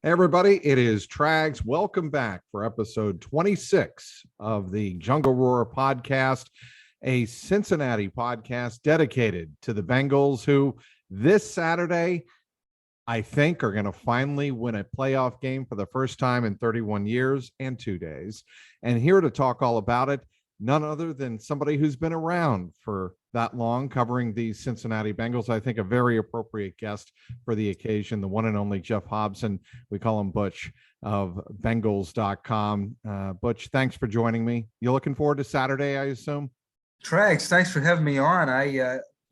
Hey, everybody, it is Trags. Welcome back for episode 26 of the Jungle Roar podcast, a Cincinnati podcast dedicated to the Bengals, who this Saturday, I think, are going to finally win a playoff game for the first time in 31 years and 2 days. And here to talk all about it, none other than somebody who's been around for that long covering the Cincinnati Bengals. I think a very appropriate guest for the occasion, the one and only Geoff Hobson. We call him Butch of Bengals.com. Butch, thanks for joining me. You looking forward to Saturday, I assume? Trags, thanks for having me on.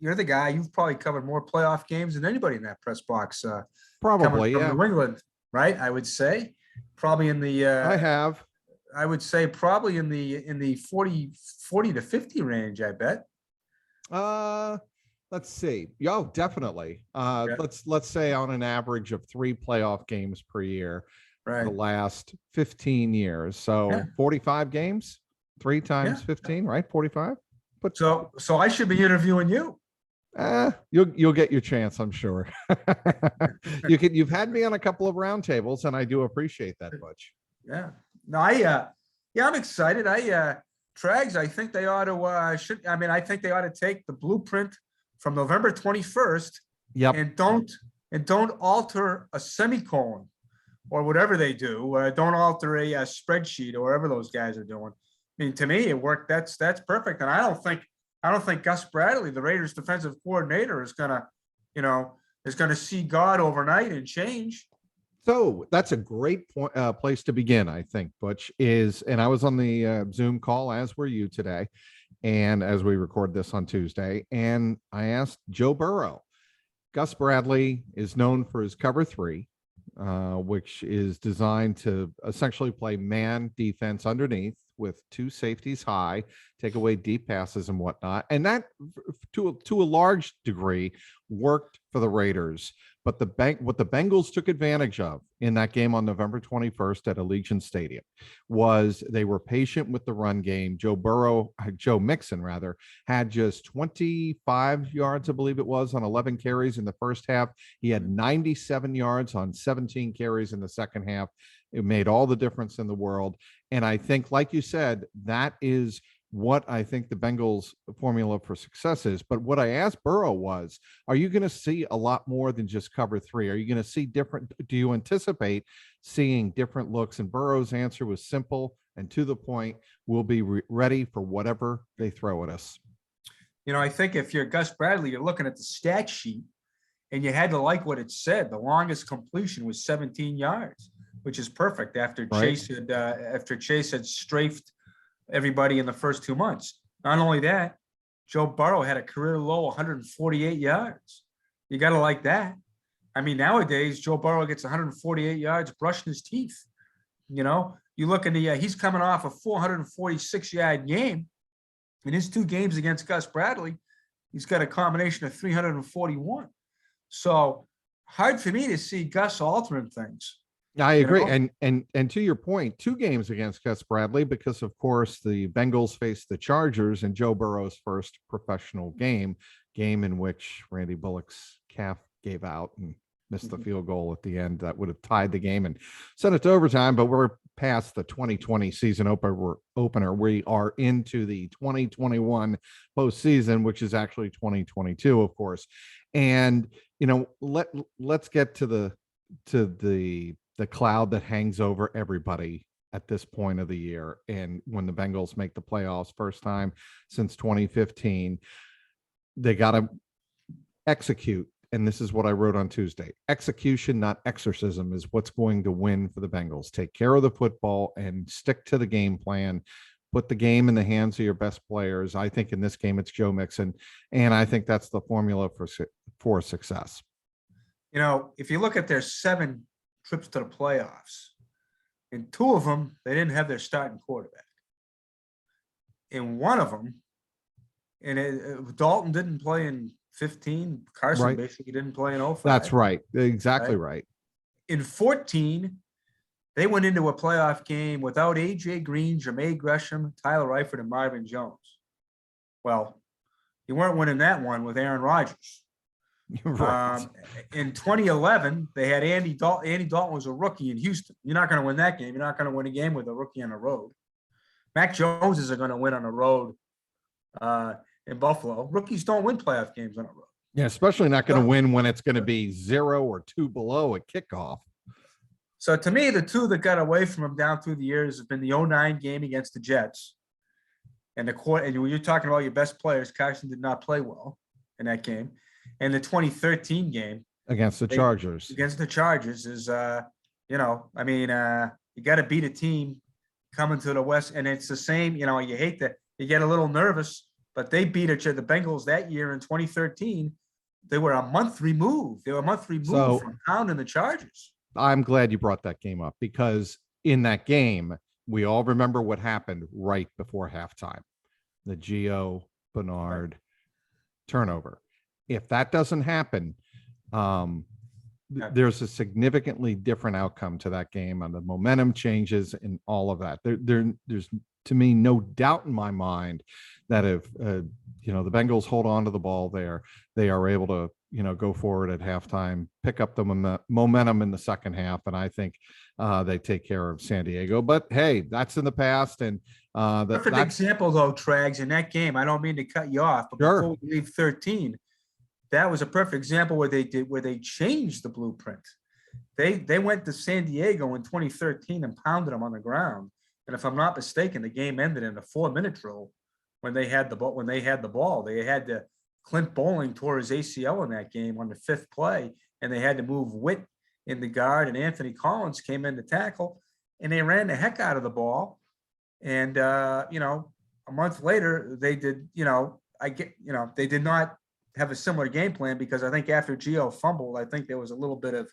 You're the guy. You've probably covered more playoff games than anybody in that press box. Probably, coming yeah. from New England, right? I would say probably in the. I have. I would say probably in the 40 to 50 range. I bet. Let's see. Oh, definitely. Yeah. Let's say on an average of 3 playoff games per year Right. for the last 15 years. So Yeah. 45 games, 3 times 15, right? 45. But So I should be interviewing you. you'll get your chance, I'm sure. You've had me on a couple of roundtables, and I do appreciate that, Butch. Yeah. No, I'm excited. Trags, I think they ought to I think they ought to take the blueprint from November 21st. Yep. And don't alter a semicolon or whatever they do. Don't alter a spreadsheet or whatever those guys are doing. I mean, to me, it worked. That's perfect. And I don't think Gus Bradley, the Raiders defensive coordinator, is gonna see God overnight and change. So that's a great place to begin, I think, Butch, and I was on the Zoom call, as were you today, and as we record this on Tuesday, and I asked Joe Burrow. Gus Bradley is known for his cover 3, which is designed to essentially play man defense underneath with 2 safeties high, take away deep passes and whatnot. And that, to a large degree, worked for the Raiders. But what the Bengals took advantage of in that game on November 21st at Allegiant Stadium was they were patient with the run game. Joe Mixon had just 25 yards, I believe it was, on 11 carries in the first half. He had 97 yards on 17 carries in the second half. It made all the difference in the world. And I think, like you said, that is what I think the Bengals formula for success is. But what I asked Burrow was, are you going to see a lot more than just cover 3? Are you going to see different? Do you anticipate seeing different looks? And Burrow's answer was simple and to the point. We'll be ready for whatever they throw at us. I think if you're Gus Bradley, you're looking at the stat sheet and you had to like what it said. The longest completion was 17 yards, which is perfect after Right. Chase had strafed everybody in the first 2 months. Not only that, Joe Burrow had a career low 148 yards. You got to like that. I mean, nowadays, Joe Burrow gets 148 yards brushing his teeth. You look in he's coming off a 446-yard game. In his 2 games against Gus Bradley, he's got a combination of 341. So hard for me to see Gus altering things. I agree. And to your point, 2 games against Gus Bradley, because of course the Bengals faced the Chargers in Joe Burrow's first professional game in which Randy Bullock's calf gave out and missed the field goal at the end that would have tied the game and sent it to overtime. But we're past the 2020 season opener. We are into the 2021 postseason, which is actually 2022, of course. And let's get to the cloud that hangs over everybody at this point of the year. And when the Bengals make the playoffs first time since 2015, they got to execute. And this is what I wrote on Tuesday. Execution, not exorcism, is what's going to win for the Bengals. Take care of the football and stick to the game plan. Put the game in the hands of your best players. I think in this game, it's Joe Mixon. And I think that's the formula for success. If you look at their 7 trips to the playoffs, in 2 of them, they didn't have their starting quarterback. In 1 of them, Dalton didn't play in 15. Carson basically didn't play in 05. That's right. Exactly right. In 14, they went into a playoff game without A.J. Green, Jermaine Gresham, Tyler Eifert, and Marvin Jones. Well, you weren't winning that one with Aaron Rodgers. Right. In 2011, they had Andy Dalton. Andy Dalton was a rookie in Houston. You're not going to win that game. You're not going to win a game with a rookie on the road. Mac Jones isn't going to win on the road in Buffalo. Rookies don't win playoff games on the road. Yeah, especially not going to win when it's going to be 0 or 2 below at kickoff. So to me, the two that got away from him down through the years have been the 09 game against the Jets. And and when you're talking about your best players, Carson did not play well in that game. And the 2013 game against the Chargers. Against the Chargers is, you got to beat a team coming to the West. And it's the same, you hate that. You get a little nervous, but they beat each other. The Bengals that year in 2013, they were a month removed. They were a month removed from pounding the Chargers. I'm glad you brought that game up because in that game, we all remember what happened right before halftime. The Gio Bernard turnover. If that doesn't happen, there's a significantly different outcome to that game, and the momentum changes and all of that. There's to me no doubt in my mind that if the Bengals hold on to the ball there, they are able to go forward at halftime, pick up the momentum in the second half, and I think they take care of San Diego. But hey, that's in the past, and perfect example though, Trags, in that game. I don't mean to cut you off, but before we leave 13. That was a perfect example where they changed the blueprint. They went to San Diego in 2013 and pounded them on the ground. And if I'm not mistaken, the game ended in a 4-minute drill when they had the ball. They had to Clint Bowling tore his ACL in that game on the 5th play, and they had to move Witt in the guard, and Anthony Collins came in to tackle, and they ran the heck out of the ball. And a month later, they did. They did not have a similar game plan because I think after Gio fumbled, I think there was a little bit of,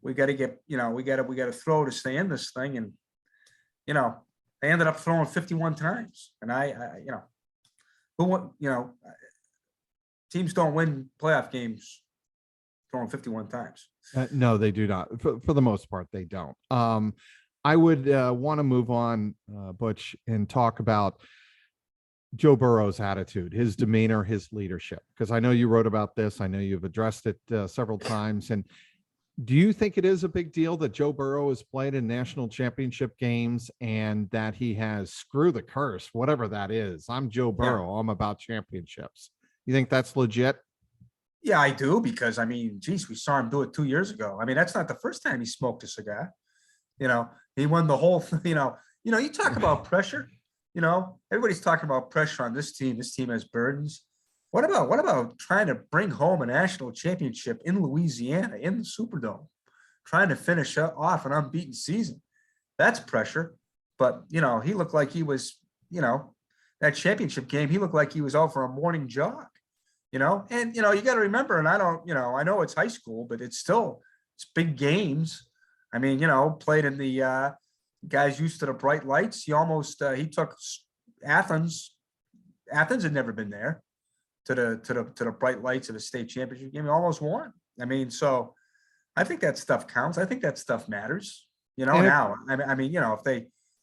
we got to get, we got to throw to stay in this thing. And, they ended up throwing 51 times. And teams don't win playoff games throwing 51 times. No, they do not. For the most part, they don't. I would want to move on, Butch, and talk about Joe Burrow's attitude, his demeanor, his leadership, because I know you wrote about this. I know you've addressed it several times. And do you think it is a big deal that Joe Burrow has played in national championship games and that he has screw the curse, whatever that is? I'm Joe Burrow. Yeah. I'm about championships. You think that's legit? Yeah, I do, because we saw him do it 2 years ago. That's not the first time he smoked a cigar. He won the whole thing. You talk about pressure. Everybody's talking about pressure on this team. This team has burdens. What about trying to bring home a national championship in Louisiana, in the Superdome, trying to finish off an unbeaten season? That's pressure. But, he looked like he was, that championship game, he looked like he was out for a morning jog, and, you got to remember, and I know it's high school, but it's big games. Played in the, guys used to the bright lights. He took Athens. Athens had never been there to the bright lights of a state championship game. He almost won. So I think that stuff counts. I think that stuff matters. Now,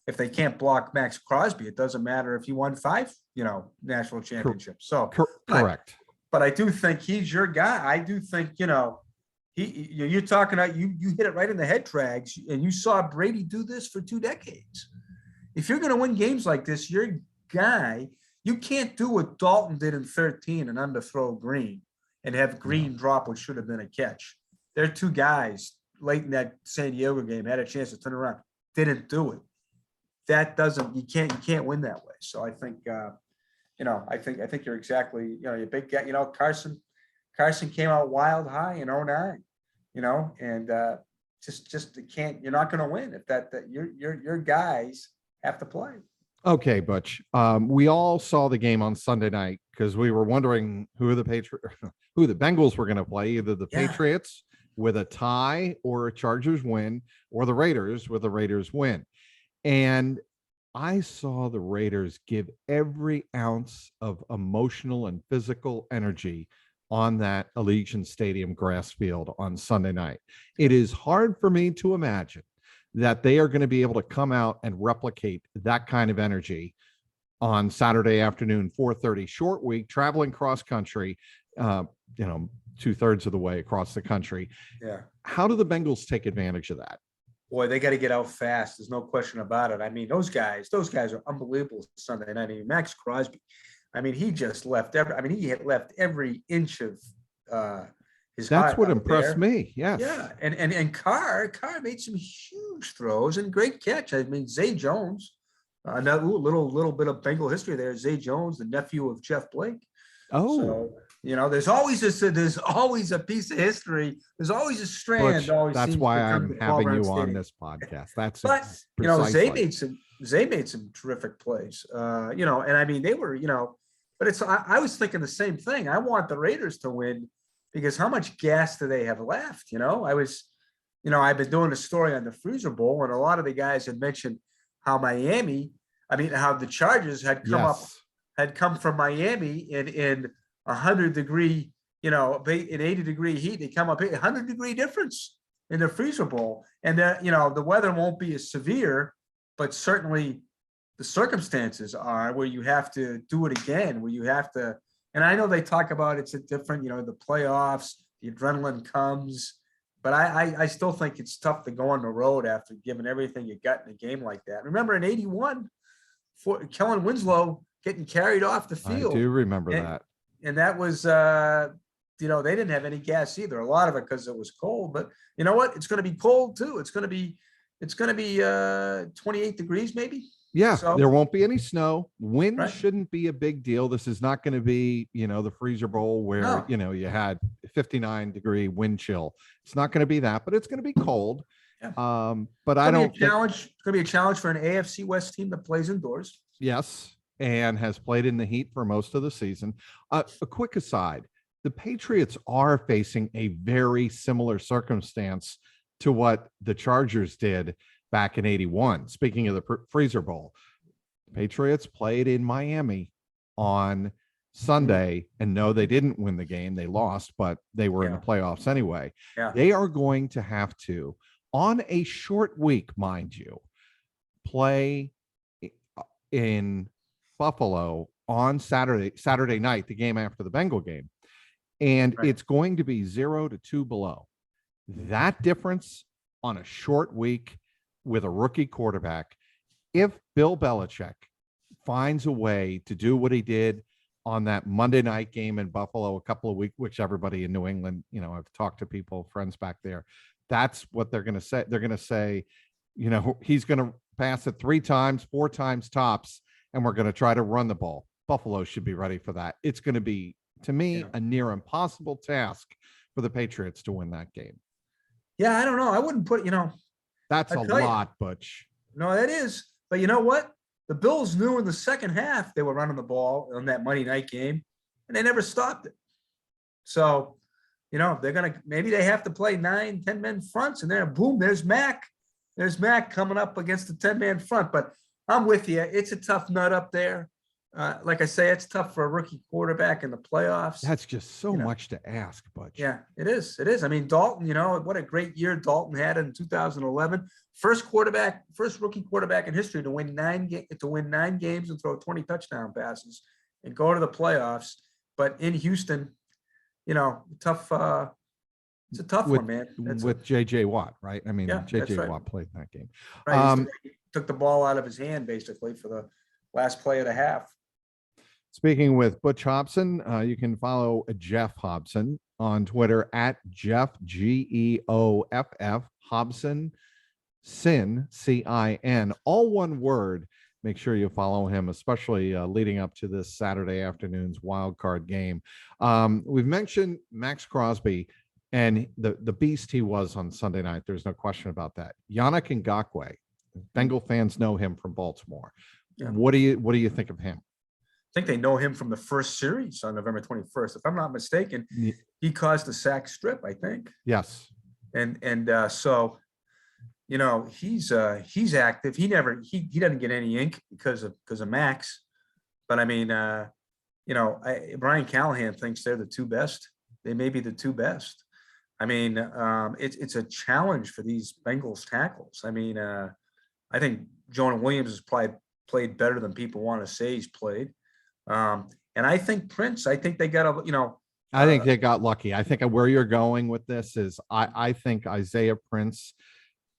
if they can't block Max Crosby, it doesn't matter if he won 5, national championships. So correct. But I do think he's your guy. I do think, you're talking about, you hit it right in the head, Trags, and you saw Brady do this for 2 decades. If you're going to win games like this, your guy, you can't do what Dalton did in 13 and underthrow Green and have Green drop what should have been a catch. There are 2 guys late in that San Diego game had a chance to turn around, didn't do it. You can't win that way. So I think, I think you're exactly, you're a big guy. Carson came out wild high in 09. And you're not going to win if your guys have to play. Okay, Butch. We all saw the game on Sunday night because we were wondering who the Bengals were going to play, either the Patriots with a tie or a Chargers win, or the Raiders with a Raiders win. And I saw the Raiders give every ounce of emotional and physical energy on that Allegiant Stadium grass field on Sunday night. It is hard for me to imagine that they are going to be able to come out and replicate that kind of energy on Saturday afternoon, 4:30, short week, traveling cross country, you know, 2/3 of the way across the country. Yeah. How do the Bengals take advantage of that? Boy, they got to get out fast. There's no question about it. I mean, those guys are unbelievable Sunday night. I mean, Max Crosby, I mean, he just left he had left every inch of his That's heart what out impressed there. me. Yes. Yeah. And Carr made some huge throws and great catch. I mean, Zay Jones, another little bit of Bengal history there. Zay Jones, the nephew of Jeff Blake. Oh, So, there's always a piece of history. There's always a strand. Butch, Always that's seems why to come I'm to having Riverfront you on Stadium. this podcast. That's But precisely. Zay made some terrific plays. And I mean they were, but I was thinking the same thing. I want the Raiders to win because how much gas do they have left? I've been doing a story on the Freezer Bowl, and a lot of the guys had mentioned how how the Chargers had come from Miami in 100-degree, in 80-degree heat. They come up 100-degree difference in the Freezer Bowl, and the weather won't be as severe, but certainly the circumstances are where you have to do it again, where you have to. And I know they talk about it's a different, the playoffs, the adrenaline comes, but I still think it's tough to go on the road after giving everything you got in a game like that. Remember in '81, Kellen Winslow getting carried off the field. I do remember that. And that was, they didn't have any gas either. A lot of it because it was cold. But you know what? It's going to be cold too. It's going to be 28 degrees maybe. Yeah, So, there won't be any snow. Wind right. shouldn't be a big deal. This is not going to be, the Freezer Bowl where, you had 59-degree wind chill. It's not going to be that, but it's going to be cold. Yeah. But I don't think it's going to be a challenge for an AFC West team that plays indoors. Yes, and has played in the heat for most of the season. A quick aside, the Patriots are facing a very similar circumstance to what the Chargers did back in '81. Speaking of the Freezer Bowl, Patriots played in Miami on Sunday, and no, they didn't win the game. They lost, but they were in the playoffs anyway. Yeah. They are going to have to, on a short week, mind you, play in Buffalo on Saturday night, the game after the Bengal game. And it's going to be 0-2 below. That difference on a short week with a rookie quarterback, if Bill Belichick finds a way to do what he did on that Monday night game in Buffalo a couple of weeks, which everybody in New England, I've talked to people, friends back there, that's what they're going to say. They're going to say, he's going to pass it 3 times, 4 times tops, and we're going to try to run the ball. Buffalo should be ready for that. It's going to be, to me, a near impossible task for the Patriots to win that game. Yeah, I don't know. I wouldn't put, That's a lot, Butch. No, that is. But you know what? The Bills knew in the second half they were running the ball on that Monday night game, and they never stopped it. So, maybe they have to play 9, 10-man fronts, and then boom, there's Mac. There's Mac coming up against the 10-man front. But I'm with you. It's a tough nut up there. Like I say, it's tough for a rookie quarterback in the playoffs. That's just so much to ask, Butch. Yeah, it is. It is. I mean, Dalton, what a great year Dalton had in 2011. First rookie quarterback in history to win 9 games and throw 20 touchdown passes and go to the playoffs. But in Houston, tough. It's a tough one, man. With J.J. Watt, right? I mean, J.J. right. Watt played that game. Right. He took the ball out of his hand basically for the last play of the half. Speaking with Butch Hobson, you can follow Geoff Hobson on Twitter at Geoff, Geoff, Hobson, CIN, all one word. Make sure you follow him, especially leading up to this Saturday afternoon's wild card game. We've mentioned Max Crosby and the beast he was on Sunday night. There's no question about that. Yannick Ngakoue, Bengal fans know him from Baltimore. Yeah. What do you think of him? I think they know him from the first series on November 21st. If I'm not mistaken, he caused a sack strip, I think. Yes. And so, he's active. He doesn't get any ink because of Max. But I mean, Brian Callahan thinks they're the 2 best. They may be the 2 best. I mean, it's a challenge for these Bengals tackles. I mean, I think Jonah Williams has probably played better than people want to say he's played. And I think Prince, they got I think they got lucky. I think where you're going with this is I think Isaiah Prince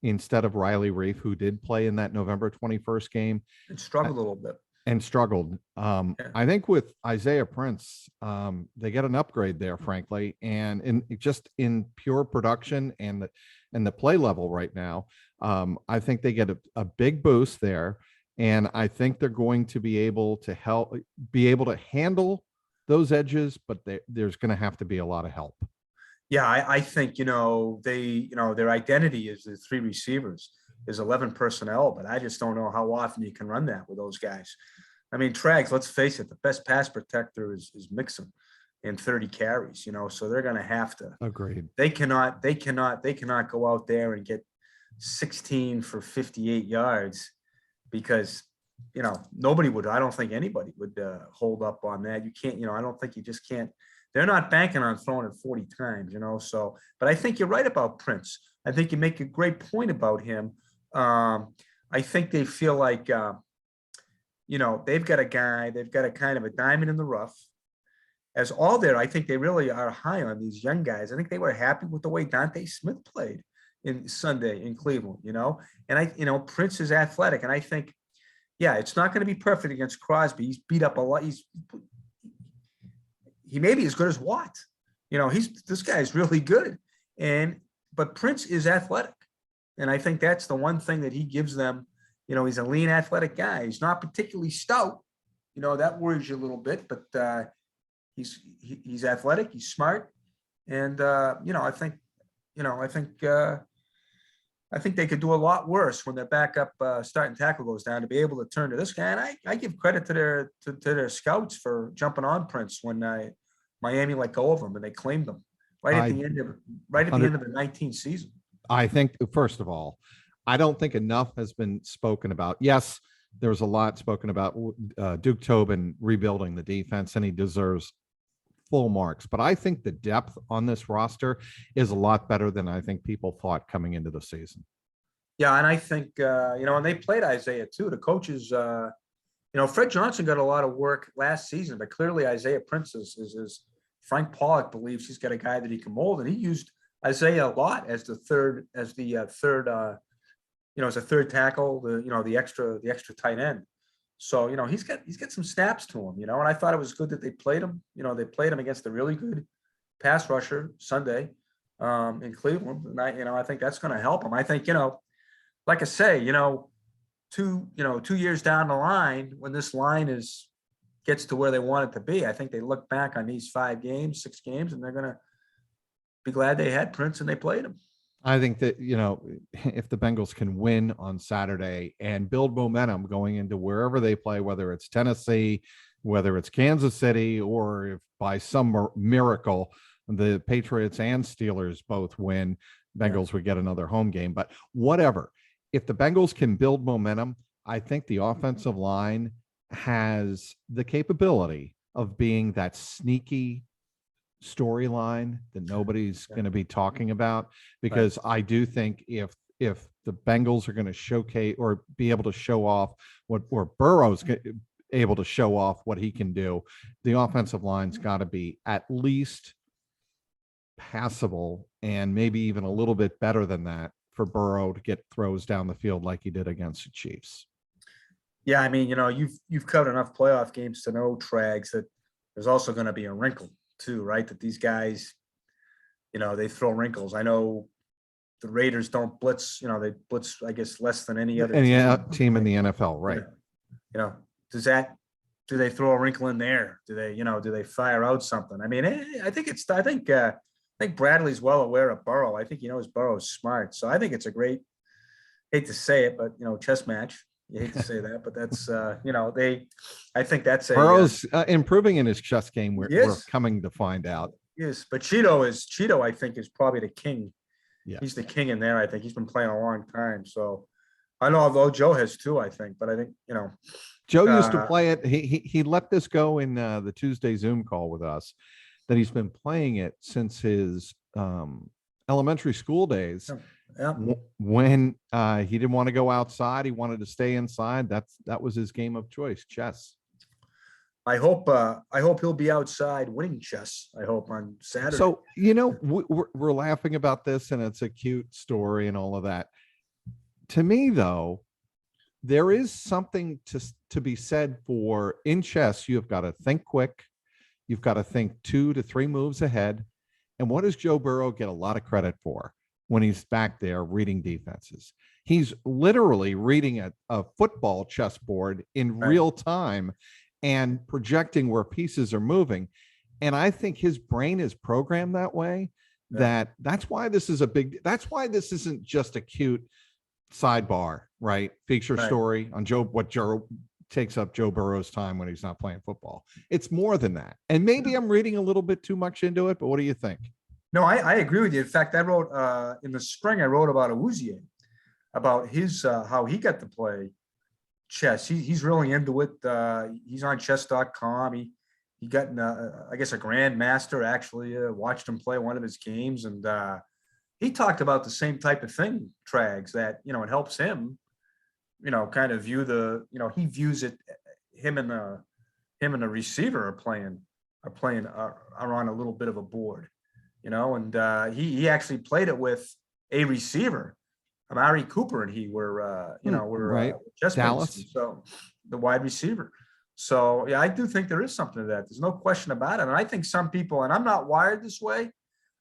instead of Riley Reef, who did play in that November 21st game It struggled a little bit. and struggled. Yeah. I think with Isaiah Prince, they get an upgrade there, frankly, and in pure production and the play level right now, I think they get a big boost there, and I think they're going to be able to handle those edges, but there's going to have to be a lot of help. Yeah, I think, their identity is the three receivers, is 11 personnel, but I just don't know how often you can run that with those guys. I mean, Trags, let's face it, the best pass protector is Mixon in 30 carries, so they're going to have to. Agreed. They cannot go out there and get 16 for 58 yards because, nobody would, I don't think anybody would hold up on that. You can't, I don't think you just can't. They're not banking on throwing it 40 times, so, but I think you're right about Prince. I think you make a great point about him. I think they feel like, they've got a kind of a diamond in the rough. As all there, I think they really are high on these young guys. I think they were happy with the way Dante Smith played in Sunday in Cleveland, and Prince is athletic. And I think, yeah, it's not going to be perfect against Crosby. He's beat up a lot. He may be as good as Watt. This guy is really good. But Prince is athletic. And I think that's the one thing that he gives them. He's a lean, athletic guy. He's not particularly stout. That worries you a little bit, but he's athletic. He's smart. And, I think they could do a lot worse when their backup starting tackle goes down to be able to turn to this guy. And I give credit to their scouts for jumping on Prince when Miami let go of him and they claimed him right at the end of the 19th season. I think, first of all, I don't think enough has been spoken about. Yes, there was a lot spoken about Duke Tobin rebuilding the defense, and he deserves full marks. But I think the depth on this roster is a lot better than I think people thought coming into the season. Yeah, and I think, and they played Isaiah too. The coaches, Fred Johnson got a lot of work last season, but clearly Isaiah Prince is Frank Pollock believes he's got a guy that he can mold, and he used Isaiah a lot as the third tackle, the extra tight end. So, he's got some snaps to him, and I thought it was good that they played him. They played him against a really good pass rusher Sunday in Cleveland. And I think that's going to help him. I think, like I say, 2 years down the line, when this line gets to where they want it to be, I think they look back on these 6 games, and they're going to be glad they had Prince and they played him. I think that, if the Bengals can win on Saturday and build momentum going into wherever they play, whether it's Tennessee, whether it's Kansas City, or if by some miracle the Patriots and Steelers both win, Bengals would get another home game. But whatever, if the Bengals can build momentum, I think the offensive line has the capability of being that sneaky storyline that nobody's going to be talking about, because I do think if the Bengals are going to showcase or be able to show off or Burrow's able to show off what he can do, the offensive line's got to be at least passable and maybe even a little bit better than that for Burrow to get throws down the field like he did against the Chiefs. Yeah, I mean, you've covered enough playoff games to know, Trags, that there's also going to be a wrinkle too, right? That these guys, they throw wrinkles. I know the Raiders don't blitz, they blitz, I guess, less than any other team in the NFL, right? Do they throw a wrinkle in there? Do they fire out something? I mean, I think Bradley's well aware of Burrow. I think he knows Burrow's smart. So I think it's a great, hate to say it, but chess match. You hate to say that, but that's I think that's Burrow's improving in his chess game. We're coming to find out. Yes, but Cheeto, I think, is probably the king. Yeah, he's the king in there. I think he's been playing a long time. So I know, although Joe has too, I think, but I think Joe used to play it. He let this go in the Tuesday Zoom call with us, that he's been playing it since his elementary school days. Yeah. When he didn't want to go outside, he wanted to stay inside. That was his game of choice, chess. I hope he'll be outside winning chess. I hope on Saturday. So, we're laughing about this and it's a cute story and all of that. To me, though, there is something to be said for in chess. You've got to think quick. You've got to think 2 to 3 moves ahead. And what does Joe Burrow get a lot of credit for when he's back there reading defenses? He's literally reading a football chessboard in real time and projecting where pieces are moving. And I think his brain is programmed that way. That's why this is that's why this isn't just a cute sidebar, right? Feature story on what Joe takes up Joe Burrow's time when he's not playing football. It's more than that. And maybe I'm reading a little bit too much into it, but what do you think? No, I agree with you. In fact, I wrote in the spring, I wrote about Awuzie, about his how he got to play chess. He's really into it. He's on chess.com. He got I guess a grandmaster actually watched him play one of his games, and he talked about the same type of thing, Trags, that it helps him, kind of view he views it. Him and the receiver are on a little bit of a board, and he actually played it with a receiver. Amari Cooper and he were just Dallas. So the wide receiver. So yeah, I do think there is something to that. There's no question about it. And I think some people, and I'm not wired this way,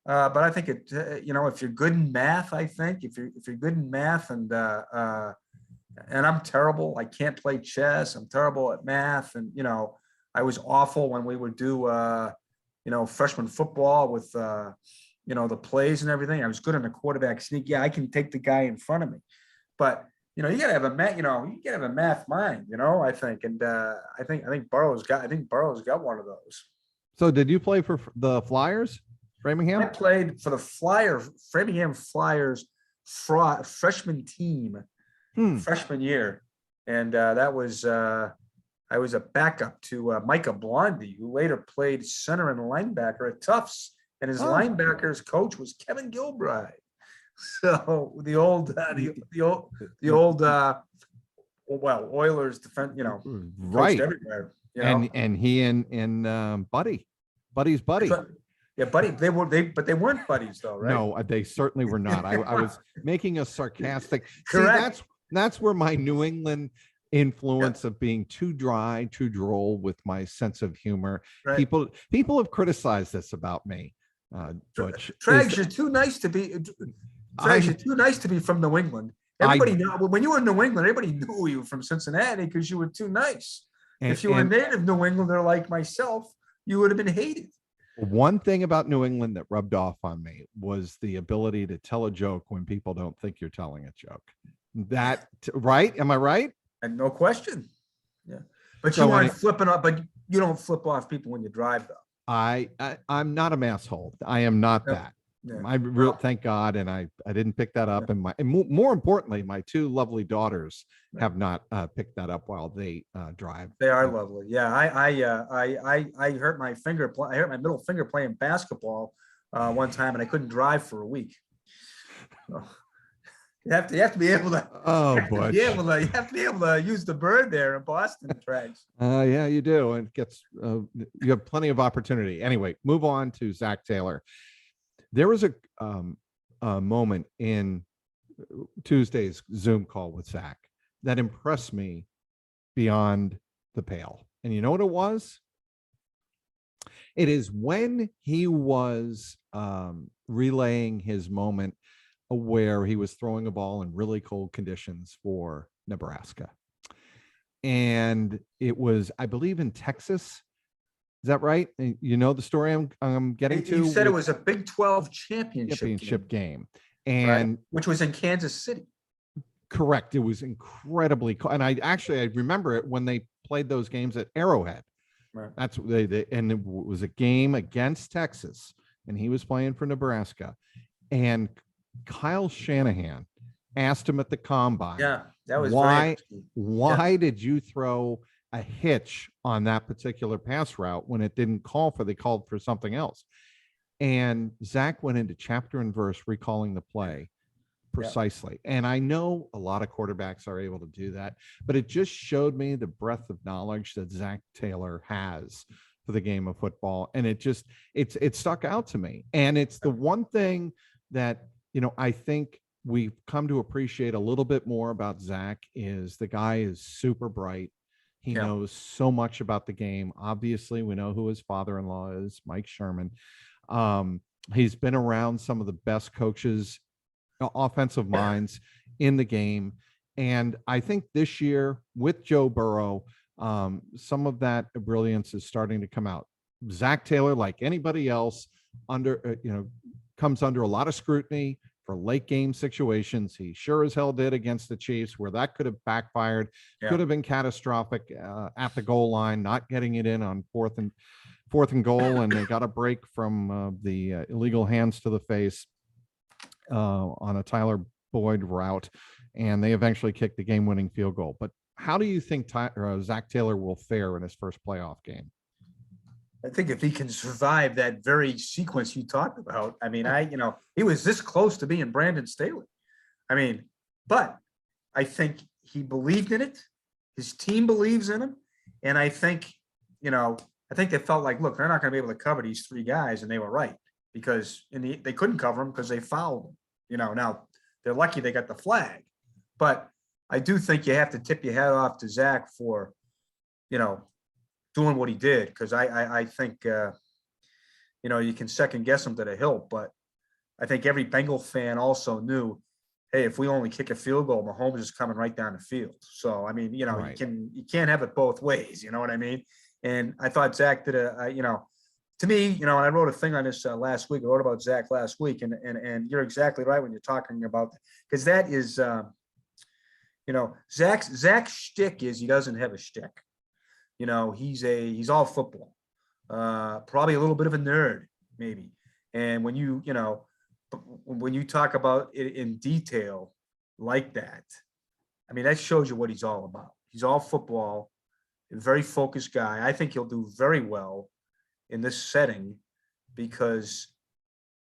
but I think it, if you're good in math, I think if you're good in math and I'm terrible, I can't play chess. I'm terrible at math. And, I was awful when we would do, freshman football with, the plays and everything. I was good on the quarterback sneak. Yeah, I can take the guy in front of me, but you gotta have a math mind, I think. And I think Burrow's got one of those. So did you play for the Flyers, Framingham? I played for the Framingham Flyers freshman team, freshman year. And that was I was a backup to Micah Blondie, who later played center and linebacker at Tufts. And his linebackers coach was Kevin Gilbride. So the old Oilers defense, right everywhere. And he and Buddy's buddy. Yeah, buddy. They weren't buddies though, right? No, they certainly were not. I was making a sarcastic. Correct. See, that's where my New England influence of being too dry, too droll with my sense of humor. Right. People have criticized this about me. Butch, Trags, you're too nice to be. Trags, you're too nice to be from New England. Everybody knew when you were in New England. Everybody knew you were from Cincinnati because you were too nice. If you were a native New Englander like myself, you would have been hated. One thing about New England that rubbed off on me was the ability to tell a joke when people don't think you're telling a joke. Right? Am I right? And no question. Yeah, but so you aren't flipping up. But you don't flip off people when you drive, though. I'm not a masshole. I am not that. Yeah. Thank God, and I didn't pick that up. Yeah. And more importantly, my 2 lovely daughters have not picked that up while they drive. They are lovely. Yeah, I hurt my finger. I hurt my middle finger playing basketball one time, and I couldn't drive for a week. So, you have to be able to. Oh, boy. You have to be able to use the bird there in Boston, Trags. Yeah, you do, and it gets. You have plenty of opportunity. Anyway, move on to Zach Taylor. There was a moment in Tuesday's Zoom call with Zach that impressed me beyond the pale. And you know what it was? It is when he was relaying his moment where he was throwing a ball in really cold conditions for Nebraska. And it was, I believe, in Texas. Is that right? You know the story I'm getting to? You said it was a Big 12 championship game. And which was in Kansas City. Correct. It was incredibly cold. And I remember it when they played those games at Arrowhead. Right. That's what and it was a game against Texas, and he was playing for Nebraska. And Kyle Shanahan asked him at the combine, that was why did you throw a hitch on that particular pass route when it didn't they called for something else? And Zach went into chapter and verse recalling the play, Precisely. And I know a lot of quarterbacks are able to do that, but it just showed me the breadth of knowledge that Zach Taylor has for the game of football. And it stuck out to me. And it's the one thing that, I think we've come to appreciate a little bit more about Zach is the guy is super bright. He knows so much about the game. Obviously, we know who his father-in-law is, Mike Sherman. He's been around some of the best coaches, offensive minds in the game. And I think this year with Joe Burrow, some of that brilliance is starting to come out. Zach Taylor, like anybody else, comes under a lot of scrutiny for late game situations. He sure as hell did against the Chiefs, where that could have backfired, could have been catastrophic at the goal line, not getting it in on fourth and goal, and they got a break from the illegal hands to the face on a Tyler Boyd route, and they eventually kicked the game-winning field goal. But how do you think Zach Taylor will fare in his first playoff game? I think if he can survive that very sequence you talked about, I mean, he was this close to being Brandon Staley. I mean, but I think he believed in it. His team believes in him. And I think, they felt like, look, they're not going to be able to cover these three guys. And they were right, because they couldn't cover them because they fouled them. Now they're lucky they got the flag. But I do think you have to tip your hat off to Zach for, doing what he did, because I think you can second guess him to the hilt, but I think every Bengal fan also knew, hey, if we only kick a field goal, Mahomes is coming right down the field. So I mean, Right. you can't have it both ways. You know what I mean? And I thought Zach did to me, and I wrote a thing on this last week. I wrote about Zach last week, and you're exactly right when you're talking about, because that is, Zach's shtick is he doesn't have a shtick. He's all football, probably a little bit of a nerd, maybe. And when you talk about it in detail like that, I mean, that shows you what he's all about. He's all football, a very focused guy. I think he'll do very well in this setting, because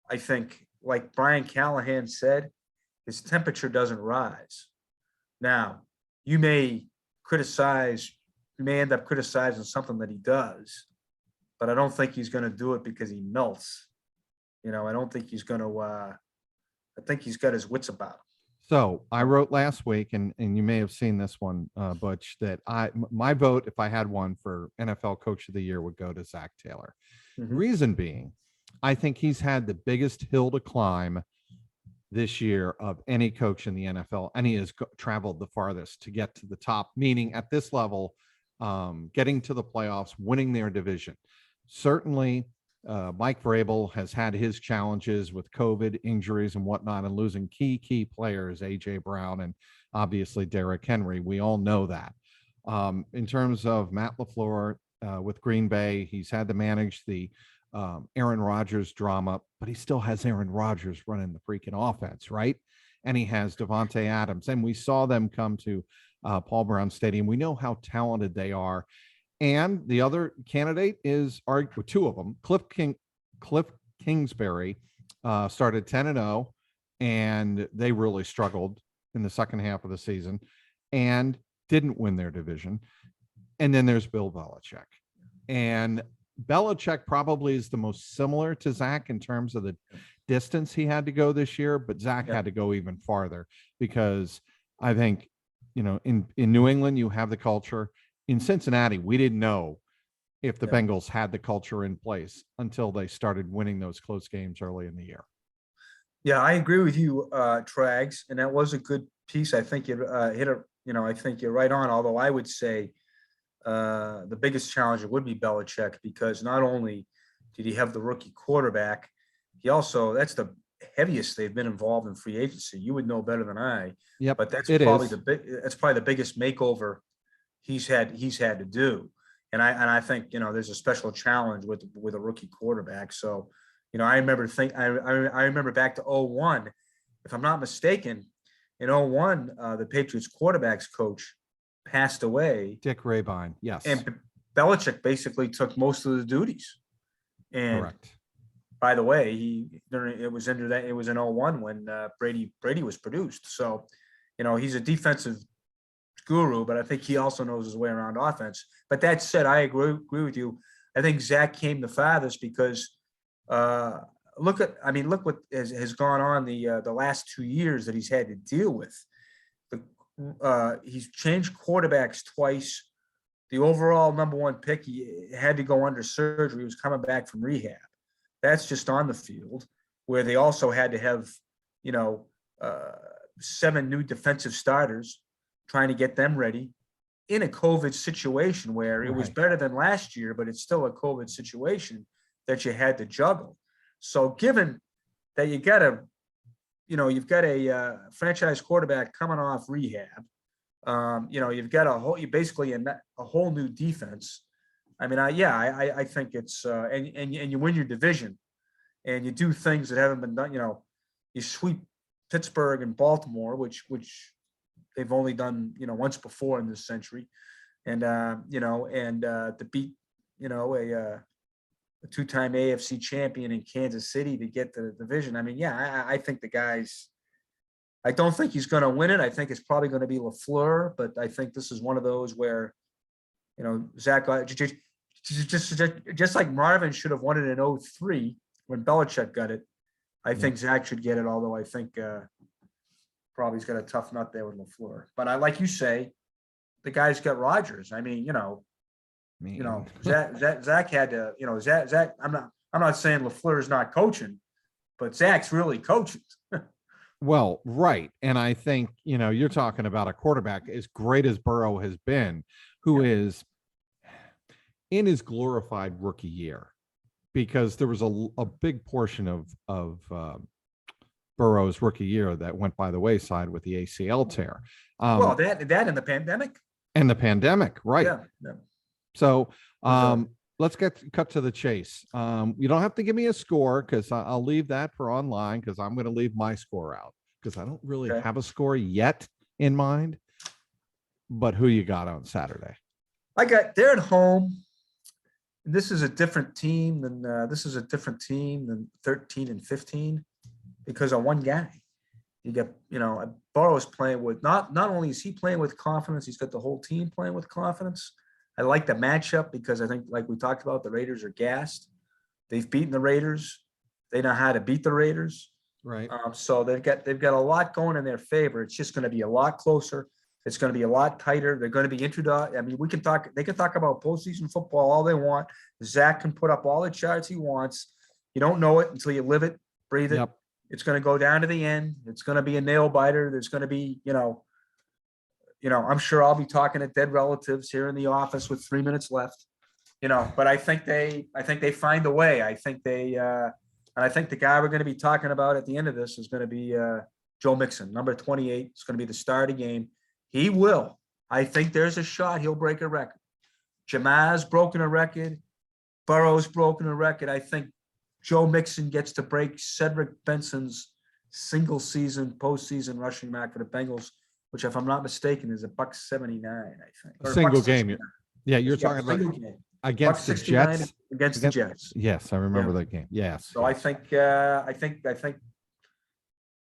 I think, like Brian Callahan said, his temperature doesn't rise. Now, you may end up criticizing something that he does, but I don't think he's going to do it because he melts. I don't think he's going to, I think he's got his wits about him. So I wrote last week, and you may have seen this one, Butch, that my vote, if I had one for NFL Coach of the Year, would go to Zach Taylor. Mm-hmm. Reason being, I think he's had the biggest hill to climb this year of any coach in the NFL, and he has traveled the farthest to get to the top, meaning at this level, getting to the playoffs, winning their division. Certainly, Mike Vrabel has had his challenges with COVID, injuries, and whatnot, and losing key players, A.J. Brown and obviously Derrick Henry. We all know that. In terms of Matt LaFleur with Green Bay, he's had to manage the Aaron Rodgers drama, but he still has Aaron Rodgers running the freaking offense, right? And he has Devontae Adams. And we saw them come to Paul Brown Stadium. We know how talented they are. And the other candidate is two of them. Cliff Kingsbury started 10-0, and they really struggled in the second half of the season and didn't win their division. And then there's Bill Belichick. And Belichick probably is the most similar to Zach in terms of the distance he had to go this year, but Zach had to go even farther, because I think, in New England, you have the culture. In Cincinnati, we didn't know if the Bengals had the culture in place until they started winning those close games early in the year. Yeah, I agree with you, Trags, and that was a good piece. I think you hit a, I think you're right on. Although I would say the biggest challenge would be Belichick, because not only did he have the rookie quarterback, he also, that's the heaviest they've been involved in free agency. You would know better than I. Yeah, but that's probably the biggest makeover he's had to do. And I think, there's a special challenge with a rookie quarterback. So, I remember back to 2001, if I'm not mistaken, in 2001, the Patriots quarterbacks coach passed away. Dick Rabine, yes. And Belichick basically took most of the duties. And correct. by the way, it was in '01 when Brady was produced. So, he's a defensive guru, but I think he also knows his way around offense. But that said, I agree with you. I think Zach came the farthest because look what has gone on the last 2 years that he's had to deal with. He's changed quarterbacks twice. The overall number one pick, he had to go under surgery. He was coming back from rehab. That's just on the field, where they also had to have, 7 new defensive starters, trying to get them ready in a COVID situation where it was better than last year, but it's still a COVID situation that you had to juggle. So given that you've got a franchise quarterback coming off rehab, you've got basically a whole new defense. I mean, I think it's and you win your division, and you do things that haven't been done. You sweep Pittsburgh and Baltimore, which they've only done once before in this century, and to beat a 2-time AFC champion in Kansas City to get the division. I mean, I think the guys. I don't think he's going to win it. I think it's probably going to be LaFleur, but I think this is one of those where, Zach, just like Marvin should have won it in '03 when Belichick got it. I think Zach should get it, although I think probably he's got a tough nut there with LaFleur. But I like you say, the guy's got Rodgers. I mean, Zach had to, Zach. I'm not saying LaFleur is not coaching, but Zach's really coaching. Well, right. And I think, you're talking about a quarterback as great as Burrow has been, who is in his glorified rookie year, because there was a big portion of Burrow's rookie year that went by the wayside with the ACL tear. Well, that and the pandemic. And the pandemic, right. Yeah. So let's cut to the chase. You don't have to give me a score, because I'll leave that for online, because I'm going to leave my score out, because I don't really have a score yet in mind. But who you got on Saturday? They're at home. This is a different team than 13 and 15 because of one guy. You get, Burrow's playing with not only is he playing with confidence, he's got the whole team playing with confidence. I like the matchup because I think, like we talked about, the Raiders are gassed. They've beaten the Raiders. They know how to beat the Raiders. Right. So they've got a lot going in their favor. It's just going to be a lot closer. It's going to be a lot tighter. They're going to be introduced. I mean, they can talk about postseason football all they want. Zach can put up all the charts he wants. You don't know it until you live it, breathe it. Yep. It's going to go down to the end. It's going to be a nail biter. There's going to be, I'm sure I'll be talking to dead relatives here in the office with 3 minutes left, but I think they find a way. I think and I think the guy we're going to be talking about at the end of this is going to be Joe Mixon, number 28. It's going to be the star of the game. He will. I think there's a shot he'll break a record. Jamar's broken a record. Burrow's broken a record. I think Joe Mixon gets to break Cedric Benson's single season postseason rushing mark for the Bengals, which, if I'm not mistaken, is $1.79, I think. A single game. Yeah, you're talking about against the Jets. Against the Jets. Yes, I remember that game. Yes. So I think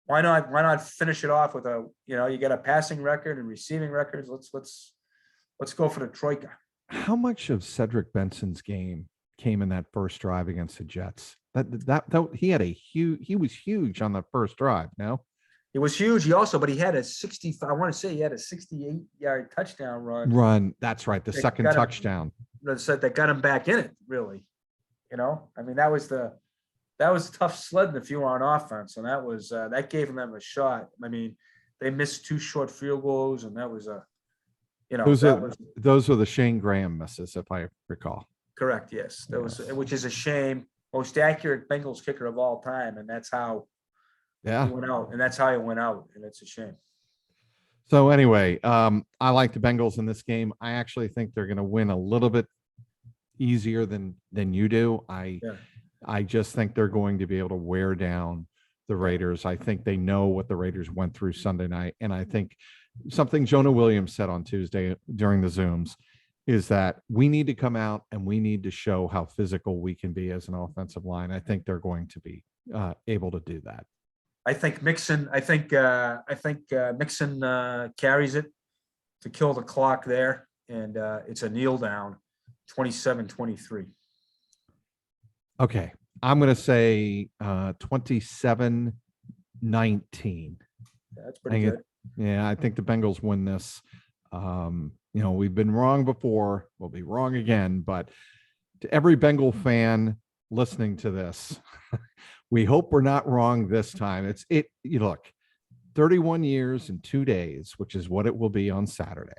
why not finish it off with you got a passing record and receiving records. Let's go for the troika. How much of Cedric Benson's game came in that first drive against the Jets? That he was huge on the first drive. No, it was huge. He had a 68-yard touchdown run. That's right. The second touchdown that got him back in it. Really, I mean, that was tough sledding if you were on offense, and that gave them a shot. I mean, they missed 2 short field goals, and that was those were the Shane Graham misses, if I recall. Correct. Yes, which is a shame. Most accurate Bengals kicker of all time, and that's how. Yeah. He went out, and that's how he went out, and it's a shame. So anyway, I like the Bengals in this game. I actually think they're going to win a little bit easier than you do. I just think they're going to be able to wear down the Raiders. I think they know what the Raiders went through Sunday night, and I think something Jonah Williams said on Tuesday during the Zooms is that we need to come out and we need to show how physical we can be as an offensive line. I think they're going to be able to do that. I think Mixon carries it to kill the clock there, and it's a kneel down, 27-23. Okay, I'm going to say 27-19. That's pretty good. I think the Bengals win this. We've been wrong before. We'll be wrong again. But to every Bengal fan listening to this, we hope we're not wrong this time. You look, 31 years and 2 days, which is what it will be on Saturday,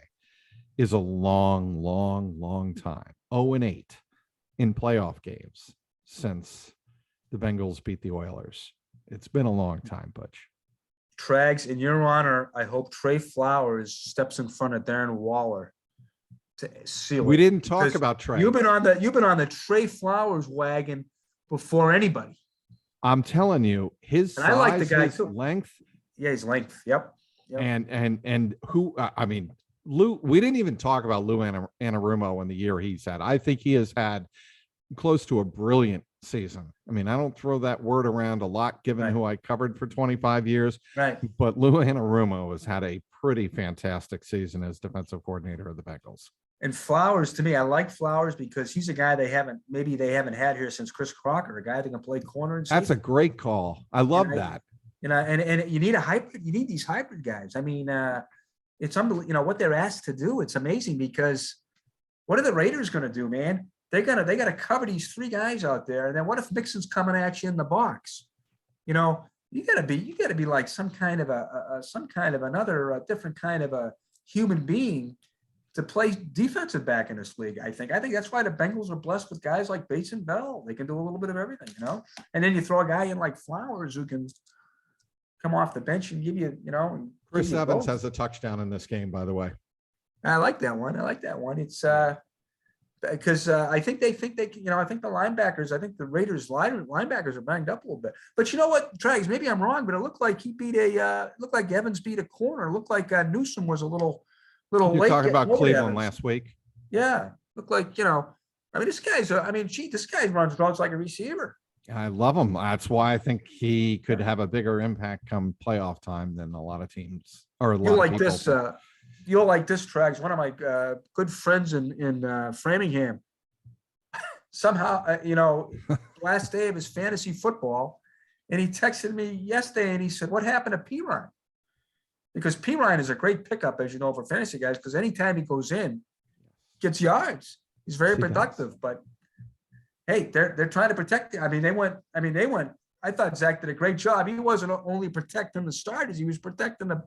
is a long, long, long time. 0-8 in playoff games since the Bengals beat the Oilers. It's been a long time, Butch. Trags, in your honor, I hope Trey Flowers steps in front of Darren Waller to seal it. We didn't talk about Trey. You've been on the Trey Flowers wagon before anybody. I'm telling you, his size, I like the guy his too. Length. Yeah, his length. Yep. And who? I mean, Lou. We didn't even talk about Lou Anarumo in the year he's had. I think he has had close to a brilliant season. I mean, I don't throw that word around a lot, given who I covered for 25 years. Right. But Lou Anarumo has had a pretty fantastic season as defensive coordinator of the Bengals. And Flowers, to me, I like Flowers because he's a guy they haven't had here since Chris Crocker, a guy that can play corner and safety. That's a great call. I love that. And you need a hybrid. You need these hybrid guys. I mean, it's unbelievable. What they're asked to do. It's amazing because what are the Raiders going to do, man? They got to cover these three guys out there. And then what if Mixon's coming at you in the box? You got to be like some kind of another different kind of a human being to play defensive back in this league. I think that's why the Bengals are blessed with guys like Bates and Bell. They can do a little bit of everything, and then you throw a guy in like Flowers who can come off the bench and give you, and Chris Evans has a touchdown in this game, by the way. I like that one. It's because I think they can, I think the linebackers, I think the Raiders linebackers are banged up a little bit. But you know what, Trags, maybe I'm wrong, but it looked like looked like Evans beat a corner. It looked like Newsom was a little You're late. Talking about Cleveland last week. Yeah. Looked like, this guy's, this guy runs routes like a receiver. I love him. That's why I think he could have a bigger impact come playoff time than a lot of teams or a lot of people. You'll like this, Trags. One of my good friends in Framingham, somehow, last day of his fantasy football, and he texted me yesterday and he said, "What happened to P. Ryan?" Because P. Ryan is a great pickup, as you know, for fantasy guys, because anytime he goes in, gets yards. He's very productive. But hey, they're trying to protect it. They went. I thought Zach did a great job. He wasn't only protecting the starters, he was protecting the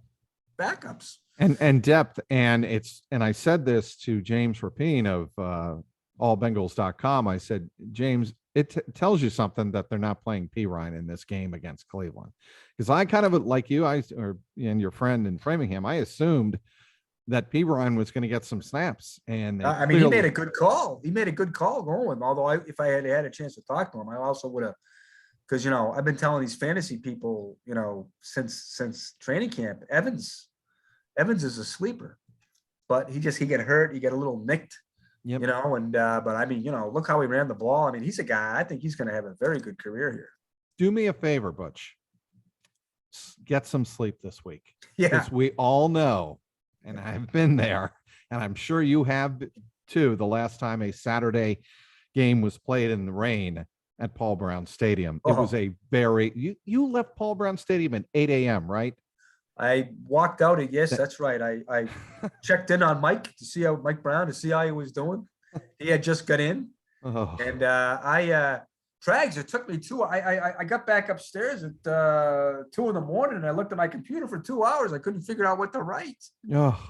backups. And depth. And I said this to James Rapine of allbengals.com. I said, James, it tells you something that they're not playing P. Ryan in this game against Cleveland. Because I kind of, like you, and your friend in Framingham, I assumed that P. Ryan was going to get some snaps. And he made a good call. He made a good call going. Although if I had had a chance to talk to him, I also would have, because, I've been telling these fantasy people, since training camp, Evans is a sleeper, but he got hurt. He got a little nicked, but look how he ran the ball. He's a guy, I think he's going to have a very good career here. Do me a favor, Butch. Get some sleep this week. Yeah. Because we all know, and I've been there, and I'm sure you have too, the last time a Saturday game was played in the rain at Paul Brown Stadium. It was a you left Paul Brown Stadium at 8 a.m., right? I walked out. Yes, that's right. I checked in on Mike Brown to see how he was doing. He had just got in, and Trags. It took me I got back upstairs at 2 a.m. and I looked at my computer for 2 hours. I couldn't figure out what to write. Oh,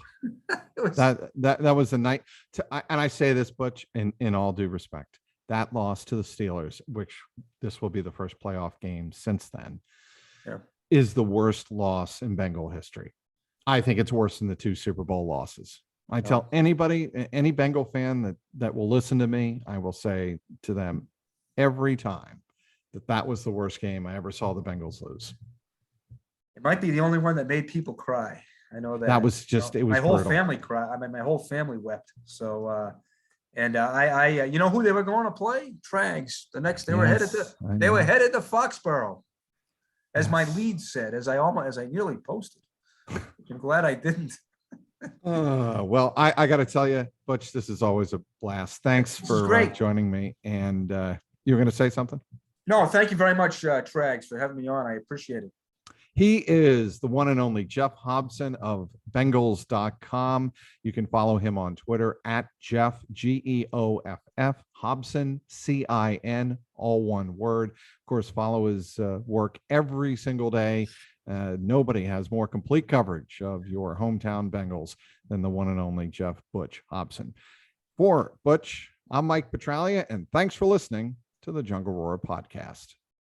that was the night. And I say this, Butch, in all due respect, that loss to the Steelers, which this will be the first playoff game since then. Yeah. Is the worst loss in Bengal history. I think it's worse than the 2 Super Bowl losses. I tell any Bengal fan that will listen to me, I will say to them every time that was the worst game I ever saw the Bengals lose. It might be the only one that made people cry. I know that. That was just, it was my whole brutal. family cried. I mean, my whole family wept. So, I you know who they were going to play? Trags. They were headed Yes, to, I they were know. headed to Foxborough, as my Yes. lead said, as I nearly posted. I'm glad I didn't. Well, I got to tell you, Butch, this is always a blast. Thanks This is for great. joining me. And you were going to say something? No, thank you very much, Trags, for having me on. I appreciate it. He is the one and only Geoff Hobson of Bengals.com. You can follow him on Twitter at Geoff, Geoff, Hobson, CIN, all one word. Of course, follow his work every single day. Nobody has more complete coverage of your hometown Bengals than the one and only Geoff Butch Hobson. For Butch, I'm Mike Petralia, and thanks for listening to the Jungle Roar podcast.